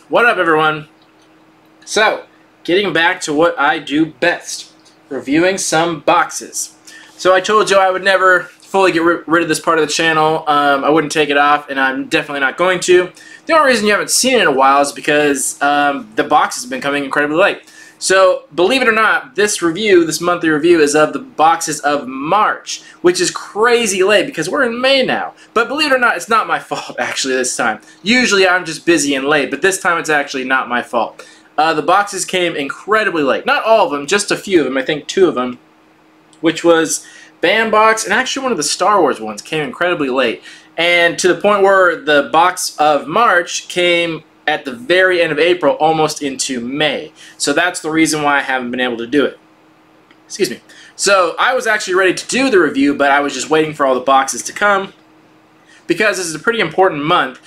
What up, everyone? So, getting back to what I do best, reviewing some boxes. So I told you I would never fully get rid of this part of the channel. I wouldn't take it off, and I'm definitely not going to. The only reason you haven't seen it in a while is because the box has been coming incredibly late. So, believe it or not, this monthly review, is of the boxes of March, which is crazy late because we're in May now. But believe it or not, it's not my fault, actually, this time. Usually I'm just busy and late, but this time it's actually not my fault. The boxes came incredibly late. Not all of them, just a few of them, I think 2 of them, which was Bandbox, and actually one of the Star Wars ones came incredibly late. And to the point where the box of March came at the very end of April, almost into May. So that's the reason why I haven't been able to do it. Excuse me. So I was actually ready to do the review, but I was just waiting for all the boxes to come, because this is a pretty important month,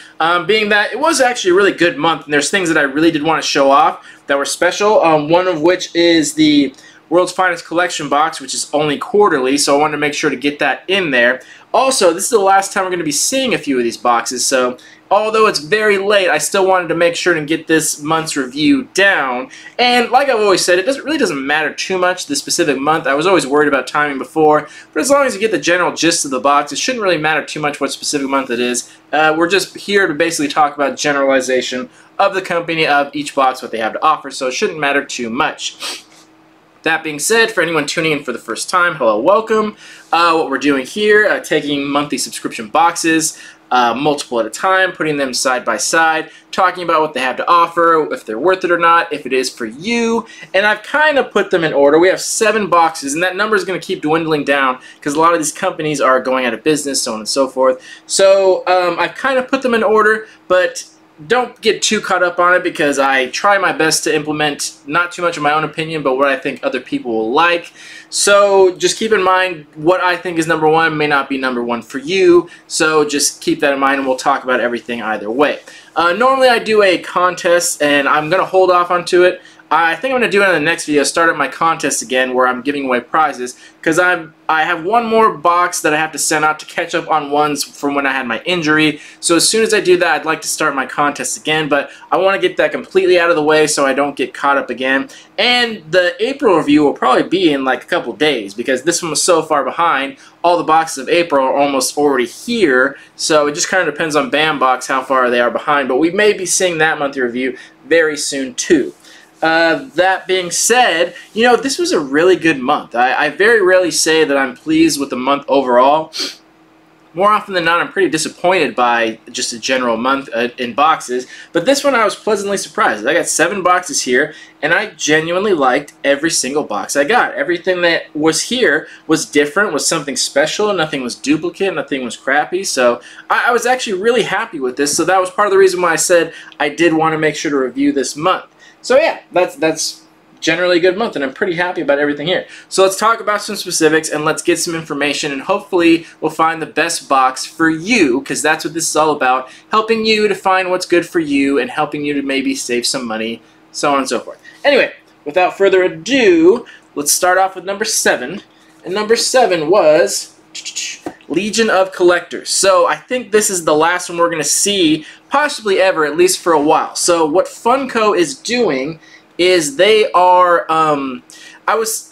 being that it was actually a really good month, and there's things that I really did want to show off that were special, one of which is the World's Finest Collection box, which is only quarterly, so I wanted to make sure to get that in there. Also, this is the last time we're going to be seeing a few of these boxes, so although it's very late, I still wanted to make sure to get this month's review down. And like I've always said, it really doesn't matter too much the specific month. I was always worried about timing before, but as long as you get the general gist of the box, it shouldn't really matter too much what specific month it is. We're just here to basically talk about generalization of the company, of each box, what they have to offer, so it shouldn't matter too much. That being said, for anyone tuning in for the first time, hello, welcome. What we're doing here, taking monthly subscription boxes, multiple at a time, putting them side by side, talking about what they have to offer, if they're worth it or not, if it is for you, and I've kind of put them in order. We have 7 boxes, and that number is going to keep dwindling down because a lot of these companies are going out of business, so on and so forth. So I've kind of put them in order, but don't get too caught up on it because I try my best to implement not too much of my own opinion, but what I think other people will like. So just keep in mind what I think is number 1 may not be number 1 for you, so just keep that in mind and we'll talk about everything either way. Normally I do a contest, and I'm going to hold off onto it. I think I'm going to do it in the next video, start up my contest again where I'm giving away prizes, because I have one more box that I have to send out to catch up on ones from when I had my injury. So as soon as I do that, I'd like to start my contest again, but I want to get that completely out of the way so I don't get caught up again. And the April review will probably be in like a couple days, because this one was so far behind. All the boxes of April are almost already here, so it just kind of depends on Bandbox how far they are behind, but we may be seeing that monthly review very soon too. That being said, you know, this was a really good month. I very rarely say that I'm pleased with the month overall. More often than not, I'm pretty disappointed by just a general month in boxes, but this one I was pleasantly surprised. I got 7 boxes here, and I genuinely liked every single box I got. Everything that was here was different, was something special, nothing was duplicate, nothing was crappy, so I was actually really happy with this, so that was part of the reason why I said I did want to make sure to review this month. So yeah, that's generally a good month, and I'm pretty happy about everything here. So let's talk about some specifics, and let's get some information, and hopefully we'll find the best box for you, because that's what this is all about, helping you to find what's good for you, and helping you to maybe save some money, so on and so forth. Anyway, without further ado, let's start off with number 7, and number 7 was Legion of Collectors. So I think this is the last one we're going to see, possibly ever, at least for a while. So what Funko is doing is they are,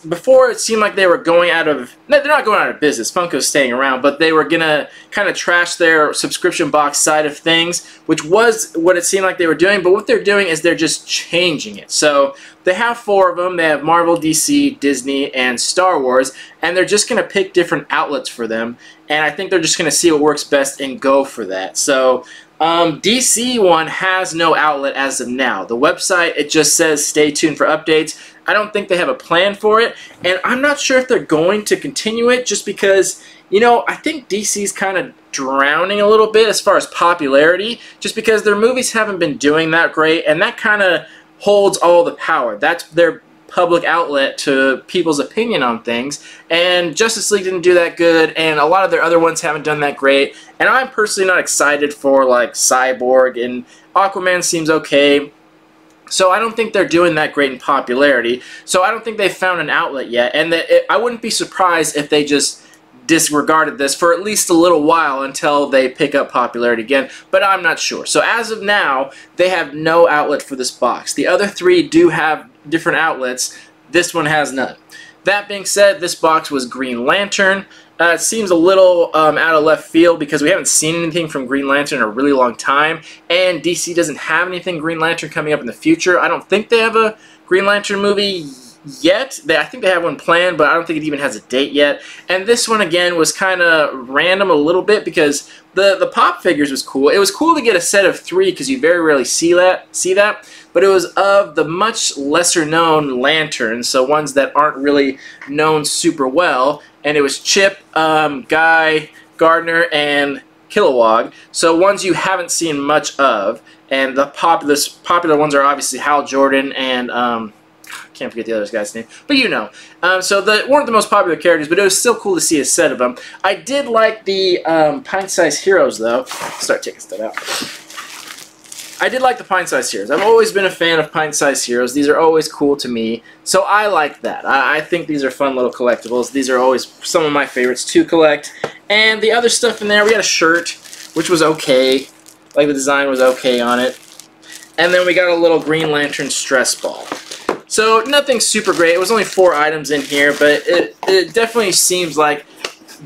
before it seemed like they were going out of, they're not going out of business, Funko's staying around, but they were going to kind of trash their subscription box side of things, which was what it seemed like they were doing, but what they're doing is they're just changing it. So they have 4 of them. They have Marvel, DC, Disney, and Star Wars, and they're just going to pick different outlets for them, and I think they're just going to see what works best and go for that. So DC one has no outlet as of now. The website, it just says stay tuned for updates. I don't think they have a plan for it, and I'm not sure if they're going to continue it, just because, you know, I think DC's kind of drowning a little bit as far as popularity, just because their movies haven't been doing that great, and that kind of holds all the power. That's their public outlet to people's opinion on things, and Justice League didn't do that good, and a lot of their other ones haven't done that great, and I'm personally not excited for like Cyborg, and Aquaman seems okay, so I don't think they're doing that great in popularity, so I don't think they've found an outlet yet, and I wouldn't be surprised if they just disregarded this for at least a little while until they pick up popularity again, but I'm not sure. So as of now, they have no outlet for this box. The other three do have different outlets. This one has none. That being said, this box was Green Lantern. It seems a little out of left field because we haven't seen anything from Green Lantern in a really long time, and DC doesn't have anything Green Lantern coming up in the future. I don't think they have a Green Lantern movie yet. I think they have one planned, but I don't think it even has a date yet. And this one, again, was kind of random a little bit because the pop figures was cool. It was cool to get a set of 3 because you very rarely see that. But it was of the much lesser known lanterns, so ones that aren't really known super well. And it was Chip, Guy, Gardner, and Kilowog. So ones you haven't seen much of. And the popular ones are obviously Hal Jordan and can't forget the other guy's name, but you know. So they weren't the most popular characters, but it was still cool to see a set of them. I did like the pint-sized heroes, though. Start taking stuff out. I did like the pint-sized heroes. I've always been a fan of pint-sized heroes. These are always cool to me, so I like that. I think these are fun little collectibles. These are always some of my favorites to collect. And the other stuff in there, we had a shirt, which was okay. Like, the design was okay on it. And then we got a little Green Lantern stress ball. So nothing super great. It was only 4 items in here, but it definitely seems like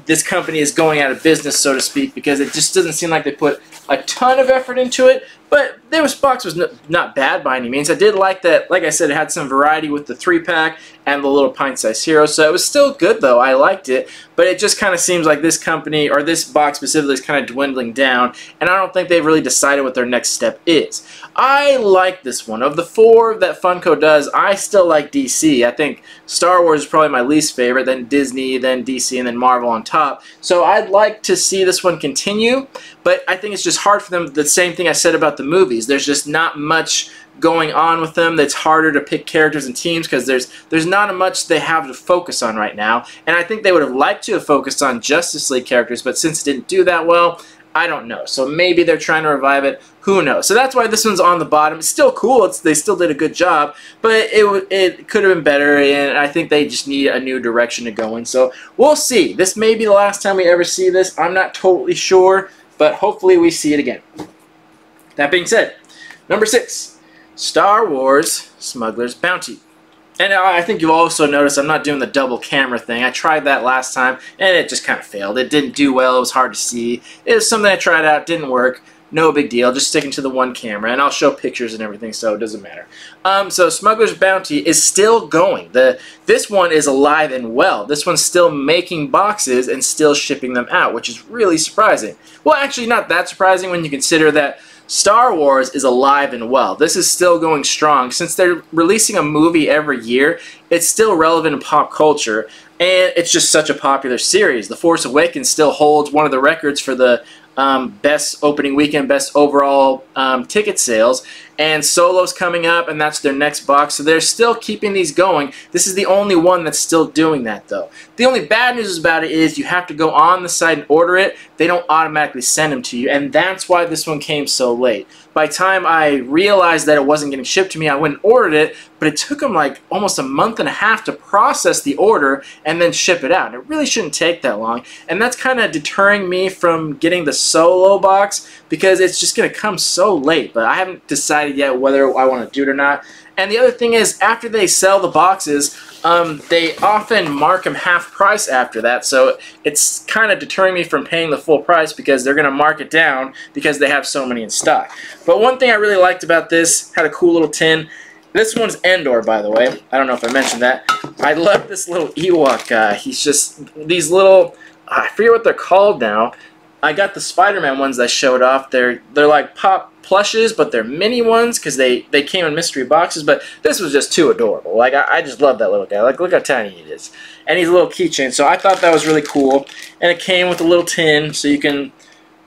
this company is going out of business, so to speak, because it just doesn't seem like they put a ton of effort into it. But this box was not bad by any means. I did like that, like I said, it had some variety with the 3-pack and the little pint-sized hero. So it was still good, though. I liked it. But it just kind of seems like this company, or this box specifically, is kind of dwindling down. And I don't think they've really decided what their next step is. I like this one. Of the 4 that Funko does, I still like DC. I think Star Wars is probably my least favorite, then Disney, then DC, and then Marvel on top. So I'd like to see this one continue. But I think it's just hard for them. The same thing I said about the movies. There's just not much going on with them. That's harder to pick characters and teams because there's not much they have to focus on right now. And I think they would have liked to have focused on Justice League characters, but since it didn't do that well, I don't know. So maybe they're trying to revive it. Who knows? So that's why this one's on the bottom. It's still cool. They still did a good job, but it could have been better, and I think they just need a new direction to go in. So we'll see. This may be the last time we ever see this. I'm not totally sure, but hopefully we see it again. That being said, number 6, Star Wars Smuggler's Bounty. And I think you've also noticed I'm not doing the double camera thing. I tried that last time, and it just kind of failed. It didn't do well. It was hard to see. It was something I tried out. Didn't work. No big deal. Just sticking to the one camera, and I'll show pictures and everything, so it doesn't matter. So Smuggler's Bounty is still going. This one is alive and well. This one's still making boxes and still shipping them out, which is really surprising. Well, actually, not that surprising when you consider that Star Wars is alive and well. This is still going strong. Since they're releasing a movie every year, it's still relevant in pop culture, and it's just such a popular series. The Force Awakens still holds one of the records for the best opening weekend, best overall ticket sales, and Solo's coming up, and that's their next box, so they're still keeping these going. This is the only one that's still doing that, though. The only bad news about it is you have to go on the site and order it. They don't automatically send them to you, and that's why this one came so late. By the time I realized that it wasn't getting shipped to me, I went and ordered it, but it took them like almost a month and a half to process the order and then ship it out. And it really shouldn't take that long, and that's kind of deterring me from getting the Solo box because it's just going to come so late, but I haven't decided yet whether I want to do it or not. And the other thing is, after they sell the boxes, they often mark them half price after that, so it's kind of deterring me from paying the full price because they're going to mark it down because they have so many in stock. But one thing I really liked about this, had a cool little tin. This one's Endor, by the way. I don't know if I mentioned that. I love this little Ewok guy. He's just these little, I forget what they're called now. I got the Spider-Man ones that showed off. They're like pop plushes, but they're mini ones because they came in mystery boxes. But this was just too adorable. Like I just love that little guy. Like look how tiny he is, and he's a little keychain. So I thought that was really cool. And it came with a little tin, so you can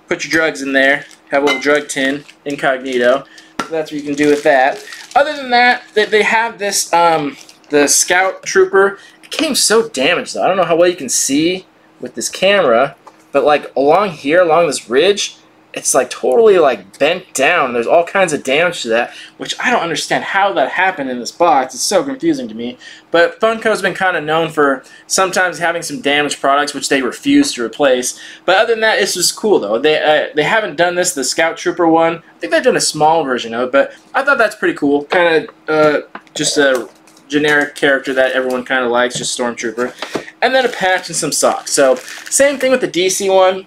put your drugs in there. Have a little drug tin, incognito. So that's what you can do with that. Other than that, they have this the Scout Trooper. It came so damaged though. I don't know how well you can see with this camera. But like along here, along this ridge, it's like totally like bent down. There's all kinds of damage to that, which I don't understand how that happened in this box. It's so confusing to me. But Funko's been kind of known for sometimes having some damaged products which they refuse to replace. But other than that, it's just cool though. They haven't done this, the Scout Trooper one. I think they've done a small version of it, but I thought that's pretty cool. Kind of just a generic character that everyone kind of likes, just Stormtrooper. And then a patch and some socks. So same thing with the DC one.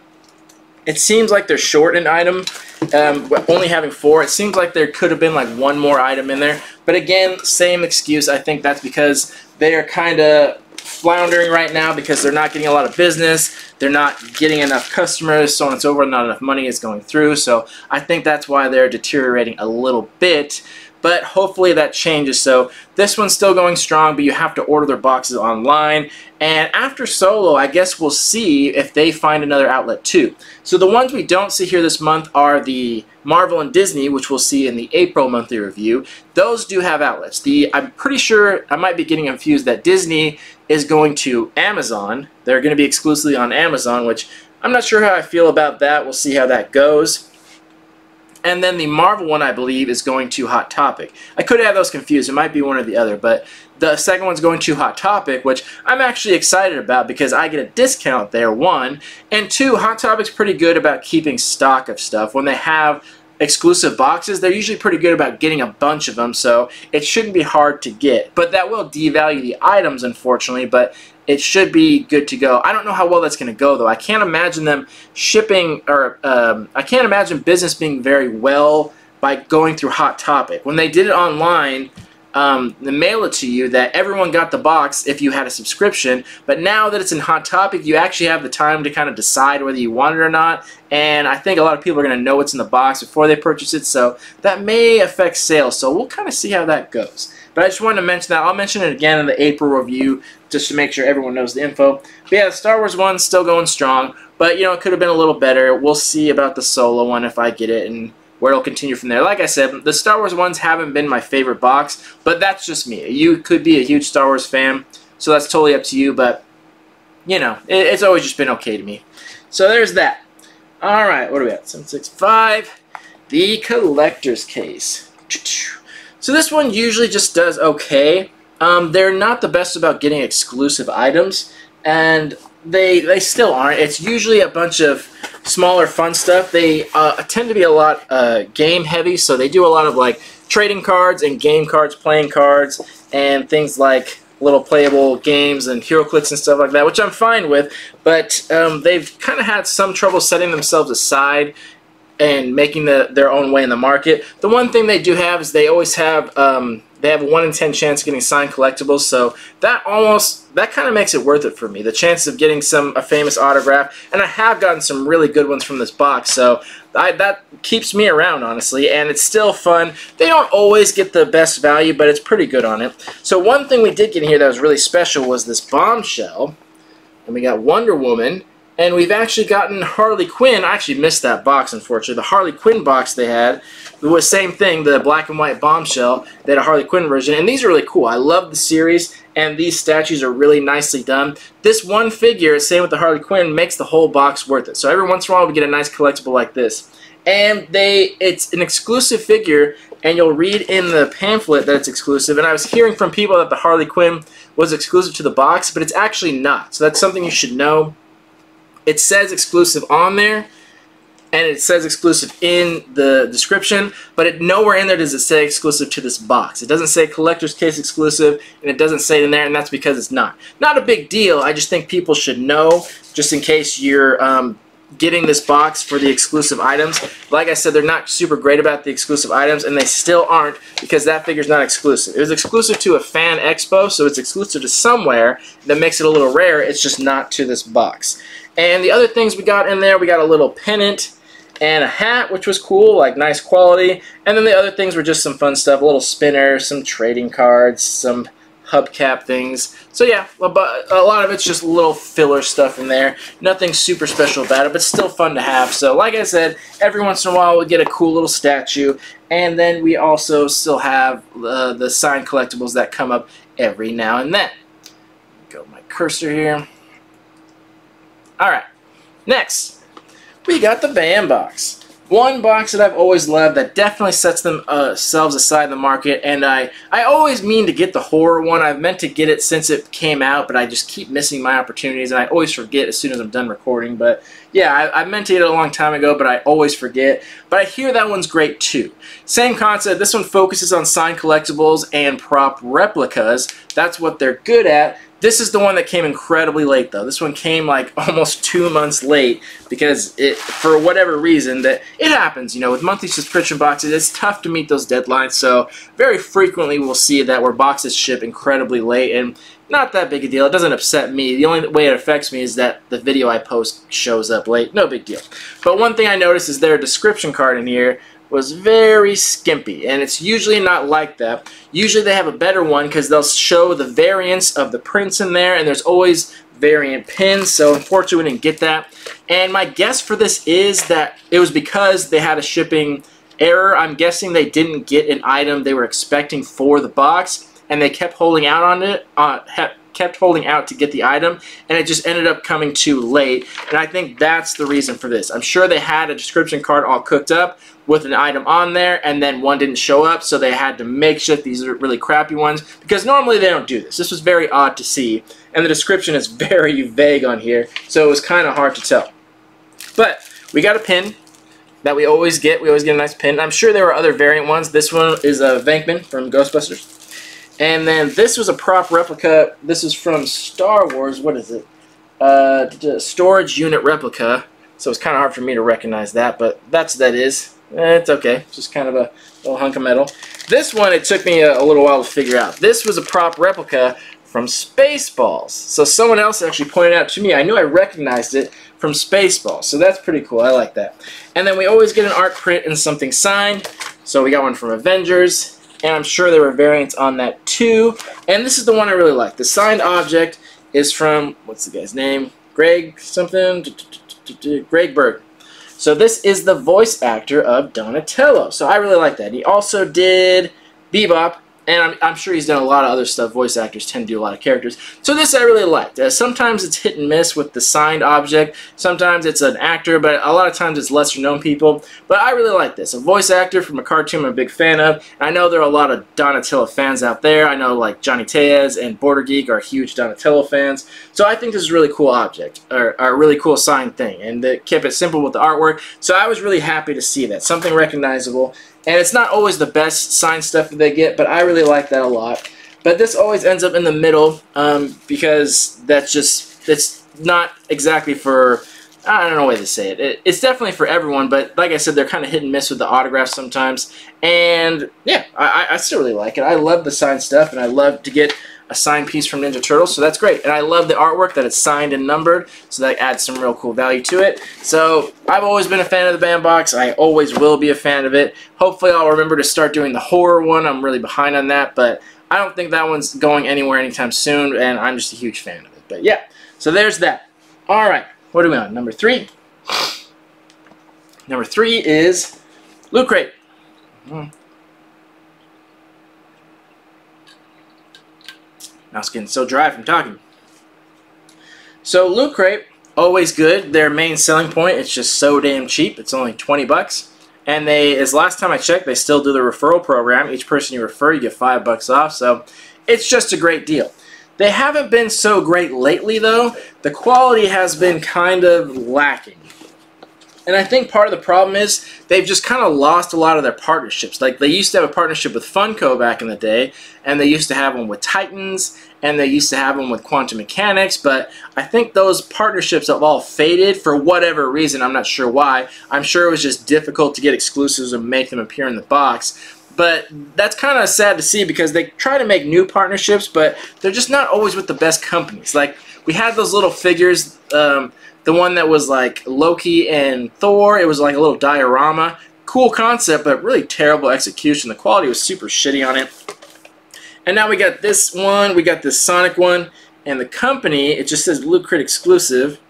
It seems like they're short an item, only having 4. It seems like there could have been like one more item in there. But again, same excuse. I think that's because they are kind of floundering right now because they're not getting a lot of business. They're not getting enough customers, so on and so forth. Not enough money is going through. So I think that's why they're deteriorating a little bit. But hopefully that changes. So this one's still going strong, but you have to order their boxes online. And after Solo, I guess we'll see if they find another outlet too. So the ones we don't see here this month are the Marvel and Disney, which we'll see in the April monthly review. Those do have outlets. I'm pretty sure, I might be getting confused, that Disney is going to Amazon. They're going to be exclusively on Amazon, which I'm not sure how I feel about that. We'll see how that goes. And then the Marvel one, I believe, is going to Hot Topic. I could have those confused. It might be one or the other. But the second one's going to Hot Topic, which I'm actually excited about because I get a discount there, 1. And 2, Hot Topic's pretty good about keeping stock of stuff. When they have exclusive boxes, they're usually pretty good about getting a bunch of them, so it shouldn't be hard to get. But that will devalue the items, unfortunately, but it should be good to go. I don't know how well that's going to go, though. I can't imagine them shipping, or I can't imagine business being very well by going through Hot Topic. When they did it online, they mail it to you, that everyone got the box if you had a subscription, but now that it's in Hot Topic, you actually have the time to kind of decide whether you want it or not, and I think a lot of people are going to know what's in the box before they purchase it, so that may affect sales, so we'll kind of see how that goes. But I just wanted to mention that. I'll mention it again in the April review just to make sure everyone knows the info. But yeah, the Star Wars one's still going strong, but you know, it could have been a little better. We'll see about the Solo one if I get it, and where it'll continue from there. Like I said, the Star Wars ones haven't been my favorite box, but that's just me. You could be a huge Star Wars fan, so that's totally up to you, but, you know, it's always just been okay to me. So there's that. Alright, what are we at? 765. The Collector's Case. So this one usually just does okay. They're not the best about getting exclusive items, and they still aren't. It's usually a bunch of smaller fun stuff. They tend to be a lot game heavy, so they do a lot of like trading cards and game cards, playing cards, and things like little playable games and hero clicks and stuff like that, which I'm fine with, but they've kind of had some trouble setting themselves aside and making their own way in the market. The one thing they do have is they always have they have a 1 in 10 chance of getting signed collectibles, so that kind of makes it worth it for me. The chances of getting a famous autograph, and I have gotten some really good ones from this box, so that keeps me around, honestly, and it's still fun. They don't always get the best value, but it's pretty good on it. So one thing we did get in here that was really special was this Bombshell, and we got Wonder Woman, and we've actually gotten Harley Quinn. I actually missed that box, unfortunately. The Harley Quinn box they had was the same thing, the black and white Bombshell. They had a Harley Quinn version, and these are really cool. I love the series, and these statues are really nicely done. This one figure, same with the Harley Quinn, makes the whole box worth it. So every once in a while we get a nice collectible like this. And it's an exclusive figure, and you'll read in the pamphlet that it's exclusive. And I was hearing from people that the Harley Quinn was exclusive to the box, but it's actually not. So that's something you should know. It says exclusive on there, and it says exclusive in the description, but nowhere in there does it say exclusive to this box. It doesn't say Collector's Case exclusive, and it doesn't say it in there, and that's because it's not. Not a big deal. I just think people should know, just in case you're getting this box for the exclusive items. Like I said, they're not super great about the exclusive items, and they still aren't because that figure's not exclusive. It was exclusive to a fan expo, so it's exclusive to somewhere that makes it a little rare. It's just not to this box. And the other things we got in there, we got a little pennant and a hat, which was cool, like nice quality. And then the other things were just some fun stuff, a little spinner, some trading cards, some hubcap things. So yeah, a lot of it's just little filler stuff in there. Nothing super special about it, but still fun to have. So like I said, every once in a while we get a cool little statue. And then we also still have the signed collectibles that come up every now and then. Go my cursor here. Alright, next, we got the BAM box. One box that I've always loved that definitely sets themselves aside in the market, and I always mean to get the horror one. I've meant to get it since it came out, but I just keep missing my opportunities, and I always forget as soon as I'm done recording. But yeah, I meant to get it a long time ago, but I always forget. But I hear that one's great too. Same concept. This one focuses on signed collectibles and prop replicas. That's what they're good at. This is the one that came incredibly late, though. This one came like almost 2 months late because for whatever reason, that it happens. You know, with monthly subscription boxes, it's tough to meet those deadlines. So very frequently we'll see that where boxes ship incredibly late, and not that big a deal. It doesn't upset me. The only way it affects me is that the video I post shows up late. No big deal. But one thing I noticed is their description card in here was very skimpy, and it's usually not like that. Usually they have a better one because they'll show the variants of the prints in there, and there's always variant pins, so unfortunately we didn't get that. And my guess for this is that it was because they had a shipping error. I'm guessing they didn't get an item they were expecting for the box, and they kept holding out on it, kept holding out to get the item, and it just ended up coming too late. And I think that's the reason for this. I'm sure they had a description card all cooked up with an item on there, and then one didn't show up, so they had to make sure these are really crappy ones, because normally they don't do this. This was very odd to see, and the description is very vague on here, so it was kind of hard to tell. But we got a pin that we always get. We always get a nice pin. I'm sure there were other variant ones. This one is a Venkman from Ghostbusters. And then this was a prop replica. This is from Star Wars. What is it? Storage unit replica. So it's kind of hard for me to recognize that, but that's what that is. It's okay. It's just kind of a little hunk of metal. This one, it took me a little while to figure out. This was a prop replica from Spaceballs. So someone else actually pointed out to me. I knew I recognized it from Spaceballs. So that's pretty cool. I like that. And then we always get an art print and something signed. So we got one from Avengers, and I'm sure there were variants on that too. And this is the one I really like. The signed object is from, what's the guy's name? Greg something? Greg Berg. So this is the voice actor of Donatello. So I really like that. He also did Bebop, and I'm sure he's done a lot of other stuff. Voice actors tend to do a lot of characters. So this I really liked. Sometimes it's hit and miss with the signed object. Sometimes it's an actor, but a lot of times it's lesser known people. But I really like this. A voice actor from a cartoon I'm a big fan of. And I know there are a lot of Donatello fans out there. I know like Johnny Tellez and Border Geek are huge Donatello fans. So I think this is a really cool object, or a really cool signed thing. And they kept it simple with the artwork. So I was really happy to see that. Something recognizable. And it's not always the best signed stuff that they get, but I really like that a lot. But this always ends up in the middle because it's not exactly for, I don't know what to say it. It's definitely for everyone, but like I said, they're kind of hit and miss with the autographs sometimes. And yeah, I still really like it. I love the signed stuff, and I love to get a signed piece from Ninja Turtles, so that's great. And I love the artwork that it's signed and numbered, so that adds some real cool value to it. So I've always been a fan of the bandbox. I always will be a fan of it. Hopefully I'll remember to start doing the horror one. I'm really behind on that, but I don't think that one's going anywhere anytime soon, and I'm just a huge fan of it. But yeah, so there's that. Alright, what are we on? Number 3? Number 3 is Loot Crate. Mouth's getting so dry from talking. So Loot Crate, always good. Their main selling point, it's just so damn cheap. It's only 20 bucks. And as last time I checked, they still do the referral program. Each person you refer, you get $5 off. So it's just a great deal. They haven't been so great lately, though. The quality has been kind of lacking. And I think part of the problem is they've just kind of lost a lot of their partnerships. Like, they used to have a partnership with Funko back in the day, and they used to have one with Titans, and they used to have one with Quantum Mechanics, but I think those partnerships have all faded for whatever reason. I'm not sure why. I'm sure it was just difficult to get exclusives and make them appear in the box. But that's kind of sad to see because they try to make new partnerships, but they're just not always with the best companies. Like, we had those little figures, the one that was like Loki and Thor. It was like a little diorama. Cool concept, but really terrible execution. The quality was super shitty on it. And now we got this one. We got this Sonic one. And the company, it just says Loot Crate exclusive.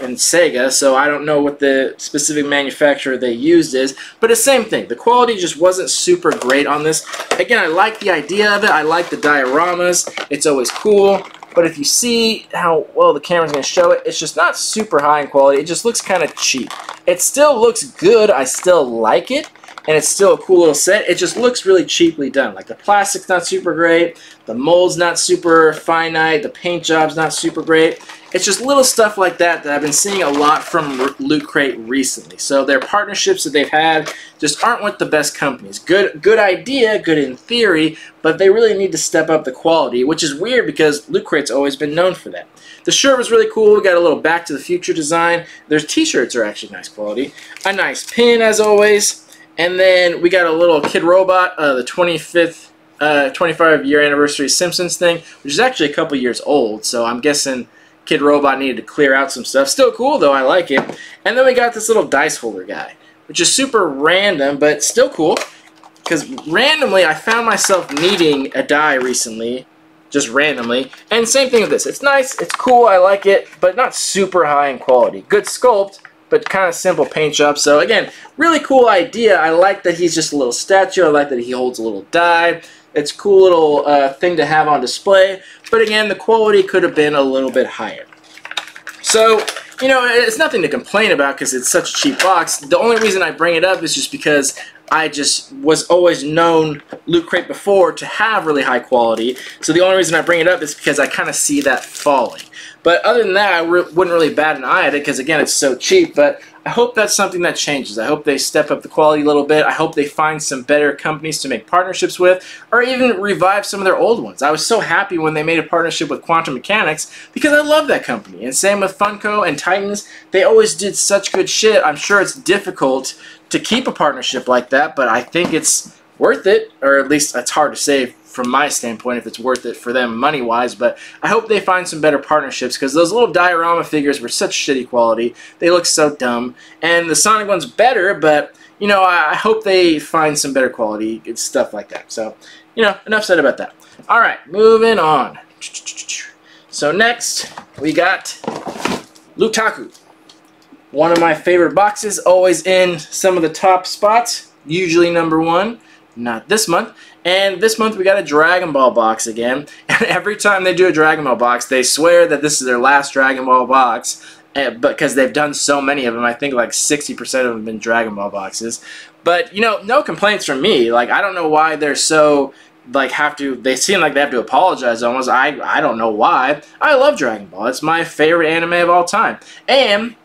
And Sega, so I don't know what the specific manufacturer they used is, but the same thing. The quality just wasn't super great on this. Again, I like the idea of it. I like the dioramas. It's always cool. But if you see how well the camera's going to show it, it's just not super high in quality. It just looks kind of cheap. It still looks good. I still like it. And it's still a cool little set. It just looks really cheaply done. Like the plastic's not super great. The mold's not super finite. The paint job's not super great. It's just little stuff like that that I've been seeing a lot from Loot Crate recently. So their partnerships that they've had just aren't with the best companies. Good idea, good in theory, but they really need to step up the quality, which is weird because Loot Crate's always been known for that. The shirt was really cool. We got a little Back to the Future design. Their t-shirts are actually nice quality. A nice pin, as always. And then we got a little Kid Robot, the 25-year anniversary Simpsons thing, which is actually a couple years old, so I'm guessing Kid Robot needed to clear out some stuff. Still cool, though. I like it. And then we got this little dice holder guy, which is super random, but still cool, because randomly I found myself needing a die recently, just randomly. And same thing with this. It's nice, it's cool, I like it, but not super high in quality. Good sculpt, but kind of simple paint job. So again, really cool idea. I like that he's just a little statue. I like that he holds a little die. It's a cool little thing to have on display. But again, the quality could have been a little bit higher. So, you know, it's nothing to complain about because it's such a cheap box. The only reason I bring it up is just because I just was always known Loot Crate before to have really high quality. So the only reason I bring it up is because I kind of see that falling. But other than that, I wouldn't really bat an eye at it because, again, it's so cheap. But I hope that's something that changes. I hope they step up the quality a little bit. I hope they find some better companies to make partnerships with or even revive some of their old ones. I was so happy when they made a partnership with Quantum Mechanics because I love that company. And same with Funko and Titans. They always did such good shit. I'm sure it's difficult to keep a partnership like that, but I think it's worth it, or at least it's hard to say from my standpoint if it's worth it for them money-wise, but I hope they find some better partnerships because those little diorama figures were such shitty quality. They look so dumb, and the Sonic one's better, but, you know, I hope they find some better quality and stuff like that. So, you know, enough said about that. Alright, moving on. So next, we got Lootaku. One of my favorite boxes, always in some of the top spots, usually #1, not this month. And this month we got a Dragon Ball box again. And every time they do a Dragon Ball box, they swear that this is their last Dragon Ball box, because they've done so many of them. I think like 60% of them have been Dragon Ball boxes. But, you know, no complaints from me. Like, I don't know why they're so, like, they seem like they have to apologize almost. I don't know why. I love Dragon Ball. It's my favorite anime of all time. And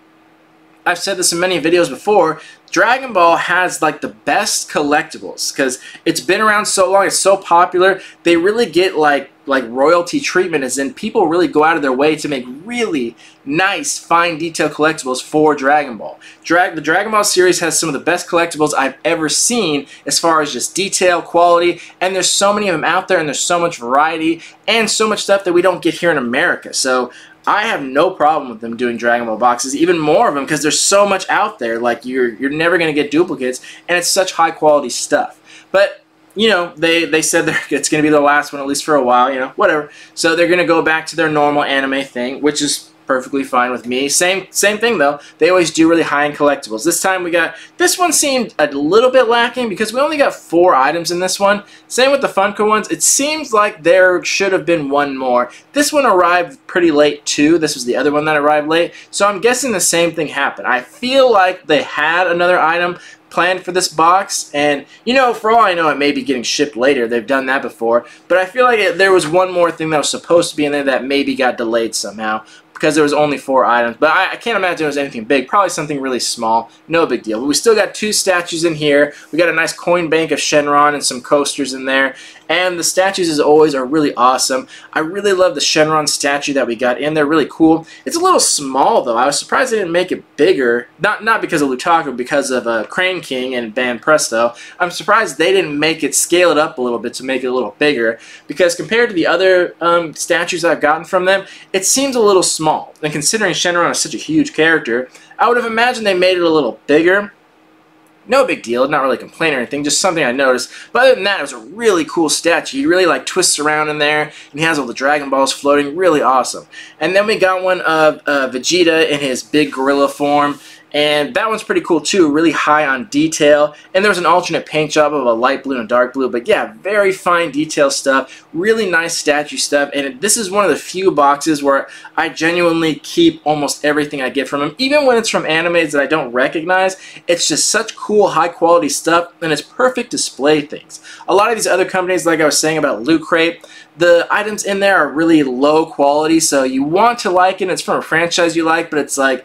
I've said this in many videos before, Dragon Ball has like the best collectibles because it's been around so long, it's so popular. They really get like royalty treatment, as in people really go out of their way to make really nice, fine detail collectibles for Dragon Ball. The Dragon Ball series has some of the best collectibles I've ever seen as far as just detail, quality, and there's so many of them out there, and there's so much variety and so much stuff that we don't get here in America. So I have no problem with them doing Dragon Ball boxes, even more of them, because there's so much out there. Like, you're never going to get duplicates, and it's such high quality stuff. But, you know, they said it's going to be the last one, at least for a while, you know, whatever. So they're going to go back to their normal anime thing, which is perfectly fine with me. Same thing, though. They always do really high-end collectibles. This time this one seemed a little bit lacking because we only got 4 items in this one. Same with the Funko ones. It seems like there should have been one more. This one arrived pretty late, too. This was the other one that arrived late. So I'm guessing the same thing happened. I feel like they had another item planned for this box, and, you know, for all I know, it may be getting shipped later. They've done that before. But I feel like there was one more thing that was supposed to be in there that maybe got delayed somehow, because there was only 4 items. But I can't imagine it was anything big. Probably something really small. No big deal. But we still got 2 statues in here. We got a nice coin bank of Shenron and some coasters in there. And the statues, as always, are really awesome. I really love the Shenron statue that we got in there. Really cool. It's a little small, though. I was surprised they didn't make it bigger. Not because of Lootaku, because of Crane King and Band Presto. I'm surprised they didn't scale it up a little bit to make it a little bigger. Because compared to the other statues I've gotten from them, it seems a little small. And considering Shenron is such a huge character, I would have imagined they made it a little bigger. No big deal, not really complaining or anything, just something I noticed. But other than that, it was a really cool statue. He really like twists around in there, and he has all the Dragon Balls floating, really awesome. And then we got one of Vegeta in his big gorilla form, and that one's pretty cool too, really high on detail. And there's an alternate paint job of a light blue and a dark blue, but yeah, very fine detail stuff, really nice statue stuff. And this is one of the few boxes where I genuinely keep almost everything I get from them, even when it's from animes that I don't recognize. It's just such cool, high quality stuff, and it's perfect display things. A lot of these other companies, like I was saying about Loot Crate, the items in there are really low quality, so you want to like it, it's from a franchise you like, but it's like,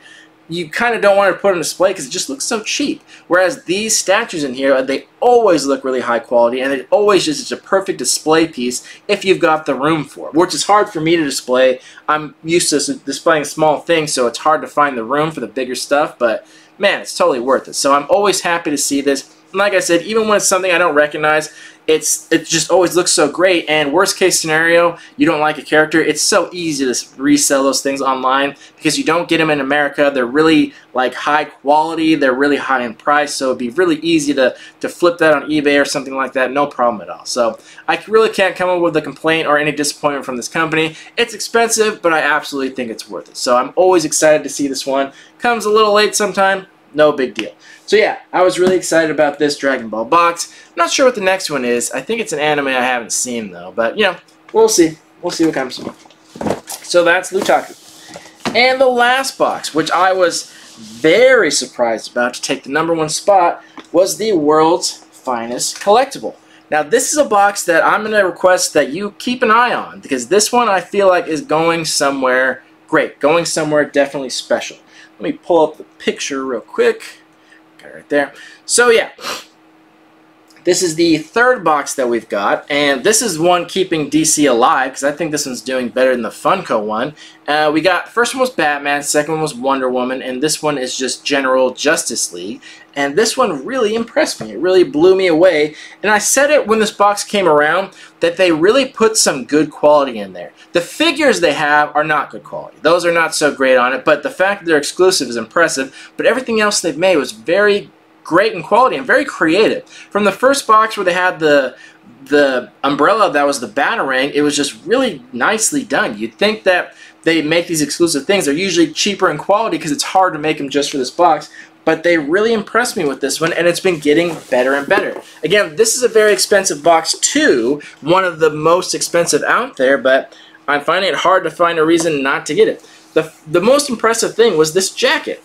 you kind of don't want to put on display because it just looks so cheap. Whereas these statues in here, they always look really high quality, and it always just is a perfect display piece if you've got the room for it, which is hard for me to display. I'm used to displaying small things, so it's hard to find the room for the bigger stuff, but man, it's totally worth it. So I'm always happy to see this. And like I said, even when it's something I don't recognize, it just always looks so great. And worst case scenario, you don't like a character, it's so easy to resell those things online because you don't get them in America. They're really like high quality, they're really high in price, so it'd be really easy to flip that on eBay or something like that, no problem at all. So I really can't come up with a complaint or any disappointment from this company. It's expensive, but I absolutely think it's worth it. So I'm always excited to see this one. Comes a little late sometime, no big deal. So yeah, I was really excited about this Dragon Ball box. I'm not sure what the next one is. I think it's an anime I haven't seen though, but you know, we'll see. We'll see what comes. So that's Lootaku. And the last box, which I was very surprised about to take the #1 spot, was the world's finest collectible. Now this is a box that I'm going to request that you keep an eye on, because this one I feel like is going somewhere great, going somewhere definitely special. Let me pull up the picture real quick. Got it right there. So yeah, this is the third box that we've got, and this is one keeping DC alive because I think this one's doing better than the Funko one. We got, first one was Batman, second one was Wonder Woman, and this one is just General Justice League. And this one really impressed me. It really blew me away. And I said it when this box came around that they really put some good quality in there. The figures they have are not good quality. Those are not so great on it, but the fact that they're exclusive is impressive. But everything else they've made was very great in quality and very creative. From the first box where they had the umbrella that was the Batarang, it was just really nicely done. You'd think that they make these exclusive things. They're usually cheaper in quality because it's hard to make them just for this box. But they really impressed me with this one, and it's been getting better and better. Again, this is a very expensive box too, one of the most expensive out there, but I'm finding it hard to find a reason not to get it. The most impressive thing was this jacket.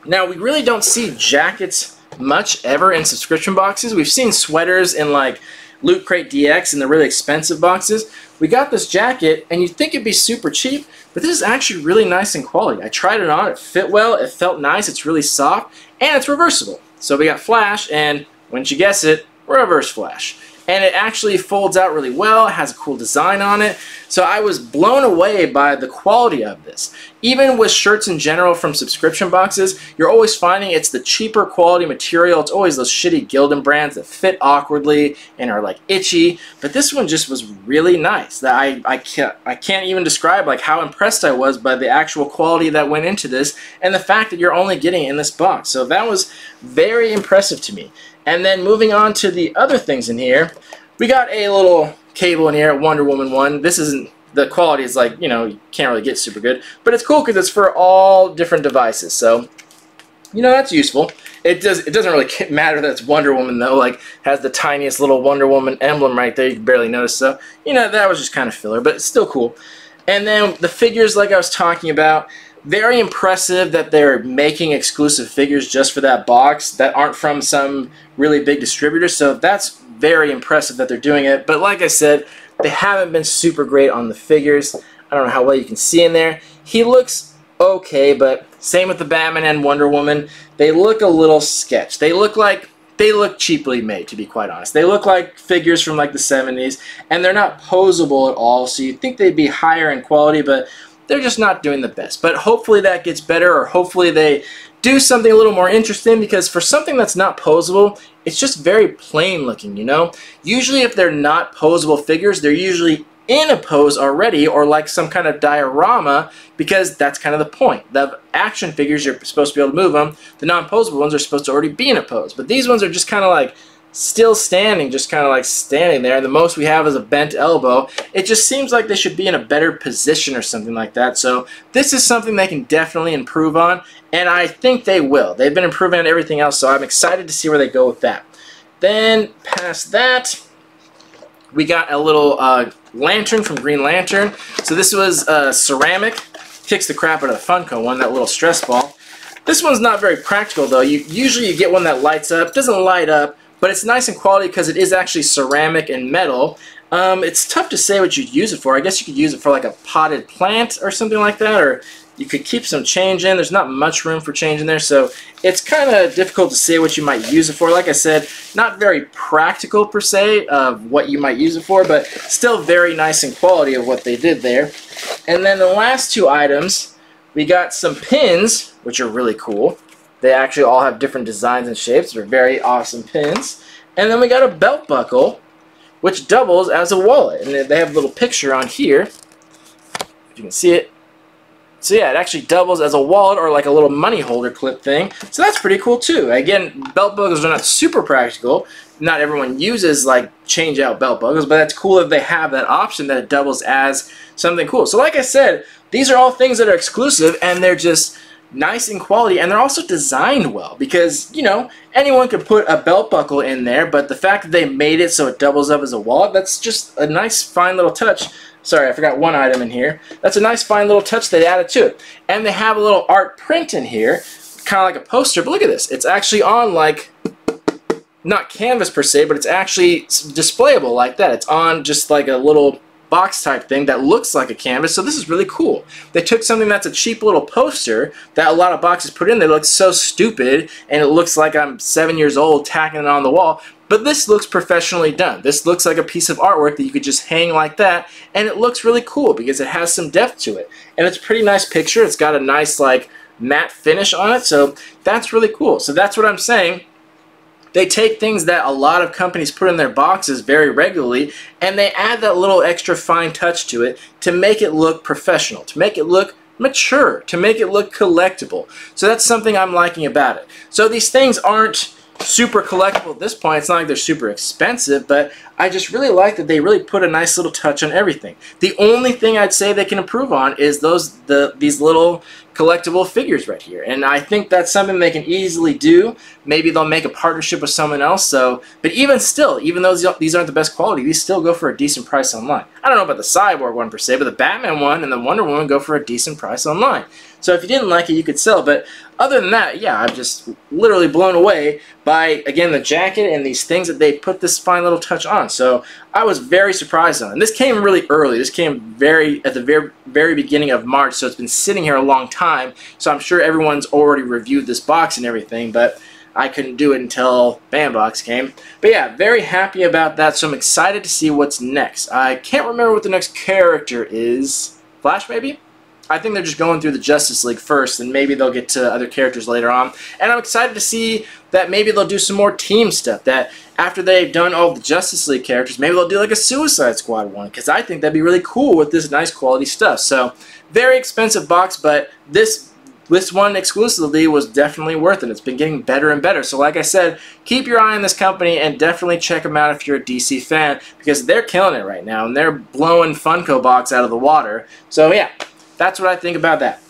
Now, we really don't see jackets much ever in subscription boxes. We've seen sweaters in like Loot Crate DX in the really expensive boxes. We got this jacket, and you'd think it'd be super cheap, but this is actually really nice in quality. I tried it on, it fit well, it felt nice, it's really soft, and it's reversible. So we got flash, and wouldn't you guess it, reverse flash. And it actually folds out really well, it has a cool design on it. So I was blown away by the quality of this. Even with shirts in general from subscription boxes, you're always finding it's the cheaper quality material. It's always those shitty Gildan brands that fit awkwardly and are like itchy. But this one just was really nice. That I can't even describe like how impressed I was by the actual quality that went into this and the fact that you're only getting it in this box. So that was very impressive to me. And then moving on to the other things in here, we got a little cable in here, Wonder Woman 1. This isn't, the quality is like, you know, you can't really get super good. But it's cool because it's for all different devices. So, you know, that's useful. It doesn't really matter that it's Wonder Woman, though. Like, has the tiniest little Wonder Woman emblem right there. You can barely notice. So, you know, that was just kind of filler, but it's still cool. And then the figures, like I was talking about, very impressive that they're making exclusive figures just for that box that aren't from some really big distributor. So that's very impressive that they're doing it. But like I said, they haven't been super great on the figures. I don't know how well you can see in there. He looks okay, but same with the Batman and Wonder Woman. They look a little sketch. They look cheaply made, to be quite honest. They look like figures from like the 70s, and they're not posable at all. So you'd think they'd be higher in quality, but they're just not doing the best. But hopefully that gets better, or hopefully they do something a little more interesting, because for something that's not posable, it's just very plain looking, you know? Usually if they're not posable figures, they're usually in a pose already, or like some kind of diorama, because that's kind of the point. The action figures, you're supposed to be able to move them. The non-posable ones are supposed to already be in a pose. But these ones are just kind of like still standing, just kind of like standing there. The most we have is a bent elbow. It just seems like they should be in a better position or something like that. So this is something they can definitely improve on, and I think they will. They've been improving on everything else, so I'm excited to see where they go with that. Then past that, we got a little lantern from Green Lantern. So this was ceramic. Kicks the crap out of the Funko one, that little stress ball. This one's not very practical though. Usually you get one that lights up. It doesn't light up, but it's nice in quality because it is actually ceramic and metal. It's tough to say what you'd use it for. I guess you could use it for like a potted plant or something like that, or you could keep some change in. There's not much room for change in there, so it's kind of difficult to say what you might use it for. Like I said, not very practical per se of what you might use it for, but still very nice in quality of what they did there. And then the last two items, we got some pins, which are really cool. They actually all have different designs and shapes. They're very awesome pins. And then we got a belt buckle, which doubles as a wallet. And they have a little picture on here, if you can see it. So yeah, it actually doubles as a wallet or like a little money holder clip thing. So that's pretty cool too. Again, belt buckles are not super practical. Not everyone uses like change out belt buckles, but that's cool that they have that option that it doubles as something cool. So like I said, these are all things that are exclusive and they're just nice in quality, and they're also designed well because, you know, anyone could put a belt buckle in there, but the fact that they made it so it doubles up as a wallet, that's just a nice fine little touch. Sorry, I forgot one item in here. That's a nice fine little touch they added to it. And they have a little art print in here, kind of like a poster, but look at this. It's actually on like, not canvas per se, but it's actually displayable like that. It's on just like a little box type thing that looks like a canvas, so this is really cool. They took something that's a cheap little poster that a lot of boxes put in. They look so stupid, and it looks like I'm 7 years old tacking it on the wall, but this looks professionally done. This looks like a piece of artwork that you could just hang like that, and it looks really cool because it has some depth to it, and it's a pretty nice picture. It's got a nice like matte finish on it, so that's really cool. So that's what I'm saying. They take things that a lot of companies put in their boxes very regularly, and they add that little extra fine touch to it to make it look professional, to make it look mature, to make it look collectible. So that's something I'm liking about it. So these things aren't super collectible at this point. It's not like they're super expensive, but I just really like that they really put a nice little touch on everything. The only thing I'd say they can improve on is these little collectible figures right here, and I think that's something they can easily do. Maybe they'll make a partnership with someone else. So, but even still, even though these aren't the best quality, these still go for a decent price online. I don't know about the Cyborg one per se, but the Batman one and the Wonder Woman go for a decent price online. So if you didn't like it, you could sell. But other than that, yeah, I'm just literally blown away by, again, the jacket and these things that they put this fine little touch on. So I was very surprised on it. And this came really early. This came at the very beginning of March, so it's been sitting here a long time. So I'm sure everyone's already reviewed this box and everything, but I couldn't do it until Bandbox came. But yeah, very happy about that, so I'm excited to see what's next. I can't remember what the next character is. Flash, maybe? I think they're just going through the Justice League first, and maybe they'll get to other characters later on. And I'm excited to see that maybe they'll do some more team stuff, that after they've done all the Justice League characters, maybe they'll do like a Suicide Squad one, because I think that'd be really cool with this nice quality stuff. So, very expensive box, but this one exclusively was definitely worth it. It's been getting better and better. So like I said, keep your eye on this company and definitely check them out if you're a DC fan, because they're killing it right now, and they're blowing Funko Box out of the water. So yeah, that's what I think about that.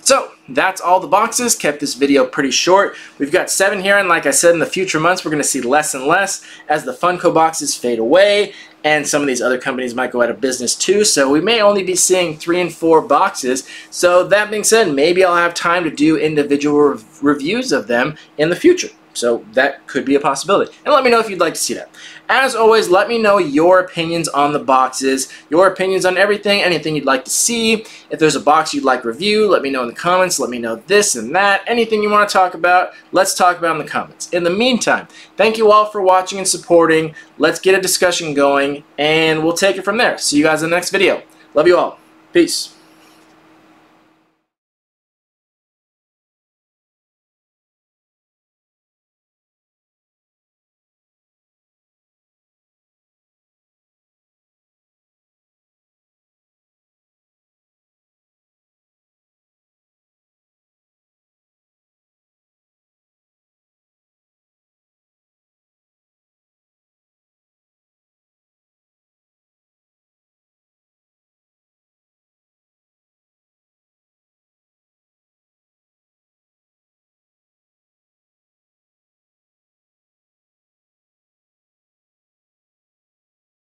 So, that's all the boxes. Kept this video pretty short. We've got 7 here, and like I said, in the future months, we're going to see less and less as the Funko boxes fade away, and some of these other companies might go out of business too, so we may only be seeing 3 and 4 boxes. So, that being said, maybe I'll have time to do individual reviews of them in the future. So that could be a possibility. And let me know if you'd like to see that. As always, let me know your opinions on the boxes, your opinions on everything, anything you'd like to see. If there's a box you'd like reviewed, let me know in the comments. Let me know this and that. Anything you want to talk about, let's talk about in the comments. In the meantime, thank you all for watching and supporting. Let's get a discussion going, and we'll take it from there. See you guys in the next video. Love you all. Peace.